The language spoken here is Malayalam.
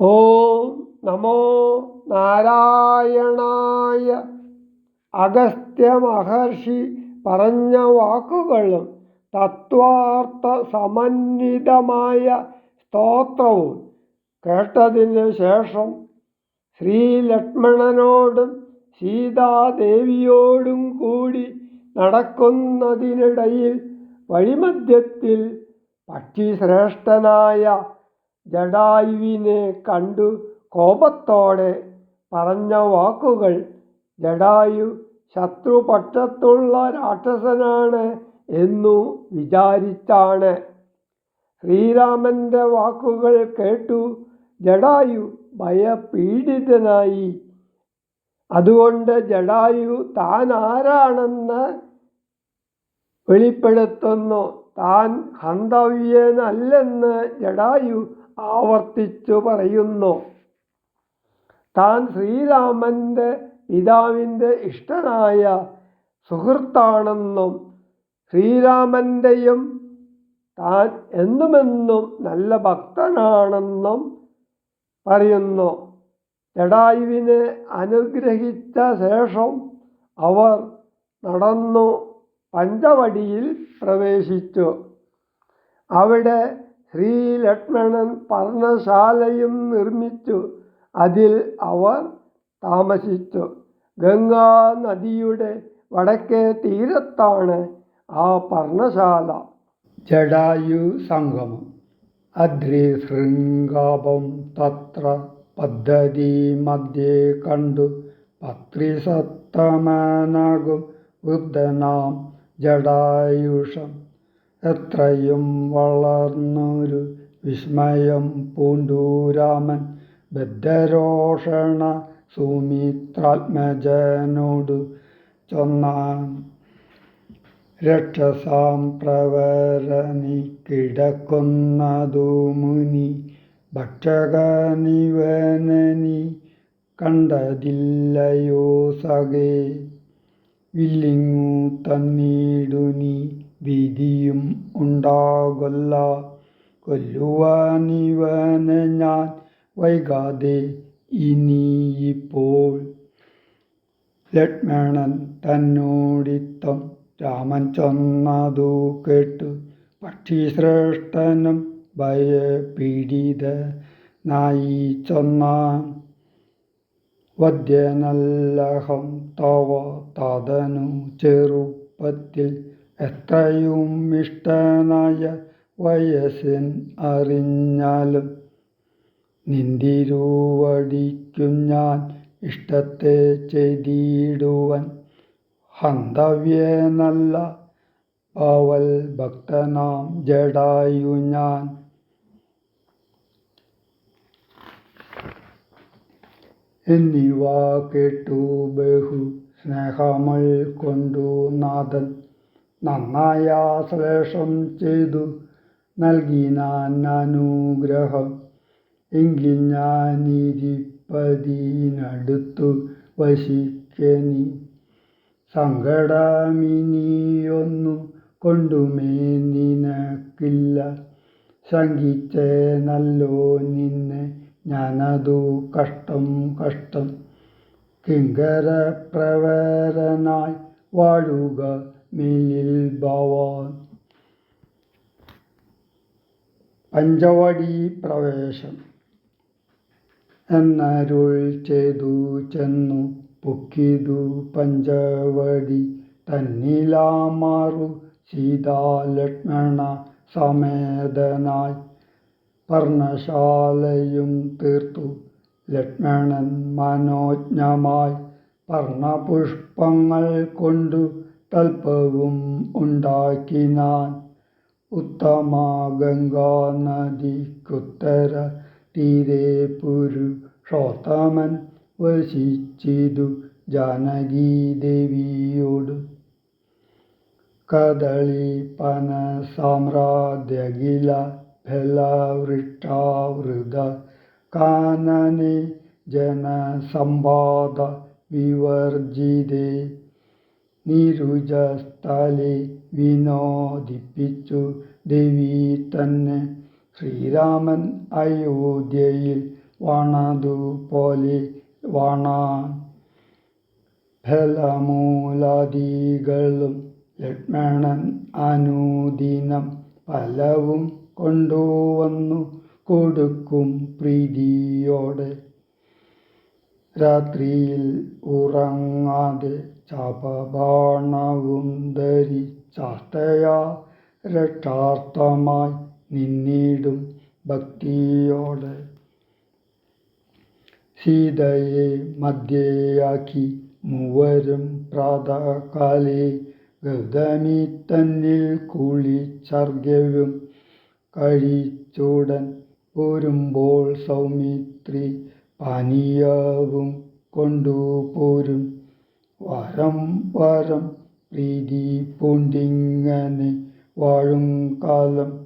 ഓം നമോ നാരായണായ. അഗസ്ത്യ മഹർഷി പറഞ്ഞ വാക്കുകളും തത്വാർത്ഥ സമന്വിതമായ സ്തോത്രവും കേട്ടതിന് ശേഷം ശ്രീലക്ഷ്മണനോടും സീതാദേവിയോടും കൂടി നടക്കുന്നതിനിടയിൽ വഴിമധ്യത്തിൽ പക്ഷിശ്രേഷ്ഠനായ ജടായുവിനെ കണ്ടു കോപത്തോടെ പറഞ്ഞ വാക്കുകൾ ജടായു ശത്രുപക്ഷത്തുള്ള രാക്ഷസനാണ് എന്നു വിചാരിച്ചാണ്. ശ്രീരാമന്റെ വാക്കുകൾ കേട്ടു ജടായു ഭയപീഡിതനായി. അതുകൊണ്ട് ജടായു താൻ ആരാണെന്ന് വെളിപ്പെടുത്തുന്നു. താൻ ഹന്തവ്യനല്ലെന്ന് ജടായു ആവർത്തിച്ചു പറയുന്നു. താൻ ശ്രീരാമന്റെ പിതാവിൻ്റെ ഇഷ്ടനായ സുഹൃത്താണെന്നും ശ്രീരാമൻ്റെയും താൻ എന്നുമെന്നും നല്ല ഭക്തനാണെന്നും പറയുന്നു. ജടായുവിനെ അനുഗ്രഹിച്ച ശേഷം അവർ നടന്നു പഞ്ചവടിയിൽ പ്രവേശിച്ചു. അവിടെ ശ്രീലക്ഷ്മണൻ പർണശാലയും നിർമ്മിച്ചു. അതിൽ അവർ താമസിച്ചു. ഗംഗാ നദിയുടെ വടക്കേ തീരത്താണ് ആ പർണശാല. ജടായു സംഗമം. അദ്രിശൃംഗാപം തത്ര പദ്ധതി മധ്യേ കണ്ടു പത്രിസത്തമനാകും വൃദ്ധനാം ജടായുഷം എത്രയും വളർന്നൊരു വിസ്മയം പൂണ്ടു രാമൻ ബദ്ധരോഷണ സുമിത്രാത്മജനോടു ചൊന്നാൻ. രക്ഷസാം പ്രവരനി കിടക്കുന്നതു മുനി ഭക്ഷകനിവനനി കണ്ടതില്ലയോ സഖേ. വില്ലിങ്ങു തന്നിടുനി വിധിയും ഉണ്ടാകൊല്ല. കൊല്ലുവാനിവനെ ഞാൻ വൈകാതെ ഇനിയിപ്പോൾ. ലക്ഷ്മണൻ തന്നോടിത്തം രാമൻ ചൊന്നതു കേട്ടു പക്ഷിശ്രേഷ്ഠനും ഭയപീഡിതനായി ചൊന്നാൻ. വദ്യനല്ലഹം തവ തതനു ചെറുപ്പത്തിൽ എത്രയും ഇഷ്ടനായ വയസ്സൻ അറിഞ്ഞാലും നിന്തിരുവടിക്കും ഞാൻ ഇഷ്ടത്തെ ചെയ്തിടുവൻ. ഹന്തവ്യനല്ല ഭവൽ ഭക്തനാം ജടായു ഞാൻ. എന്നിവ കേട്ടു ബഹു സ്നേഹമൾ കൊണ്ടു നാഥൻ നന്നായ ശ്ലേഷം ചെയ്തു നൽകിനാൻ അനുഗ്രഹം. എങ്കിൽ ഞാനിരിപ്പതിനടുത്തു വസിക്കനി സങ്കടമിനിയൊന്നു കൊണ്ടുമേ നിനക്കില്ല. ശങ്കിച്ചേനല്ലോ നിന്നെ ഞാനതു കഷ്ടം കഷ്ടം. കിങ്കരപ്രവരനായി വാഴുക മേലിൽ ഭവാൻ. പഞ്ചവടി പ്രവേശം. എന്നരുൾ ചെയ്തു ചെന്നു പൊക്കിതു പഞ്ചവടി തന്നിലാമാറു സീതാലക്ഷ്മണ സമേതനായി. പർണശാലയും തീർത്തു ലക്ഷ്മണൻ മനോജ്ഞമായി. പർണപുഷ്പങ്ങൾ കൊണ്ടു തൽപ്പവും ഉണ്ടാക്കിനാൻ. ഉത്തമ ഗംഗാനദിക്കുത്തര തീരെ പുരുഷോത്തമൻ വസിച്ചിതു ജാനകീദേവിയോട്. കദളി പനസാമ്രാദ്യഖില ഫലവൃക്ഷാവൃത കാനനെ ജനസമ്പാദ വിവർജിതേ. നിരുജസ്ഥലെ വിനോദിപ്പിച്ചു ദേവി തന്നെ ശ്രീരാമൻ അയോധ്യയിൽ വാണതുപോലെ വാണാൻ ഫലമൂലാദികളും ലക്ഷ്മണൻ അനുദിനം ഫലവും കൊണ്ടുവന്നു കൊടുക്കും പ്രീതിയോടെ. രാത്രിയിൽ ഉറങ്ങാതെ ചാപബാണവും ധരിച്ചാസ്തയാ രക്ഷാർത്ഥമായി നിന്നിടും ഭക്തിയോടെ. സീതയെ മധ്യയാക്കി മൂവരും പ്രാതകാലേ ഗൗതമി തന്നിൽ കുളിച്ചർഘ്യവും കഴിച്ചുടൻ പോരുമ്പോൾ സൗമിത്രി പാനീയവും കൊണ്ടുപോരും. വാരം വാരം പ്രീതി പൂണ്ടിങ്ങനെ വാഴും കാലം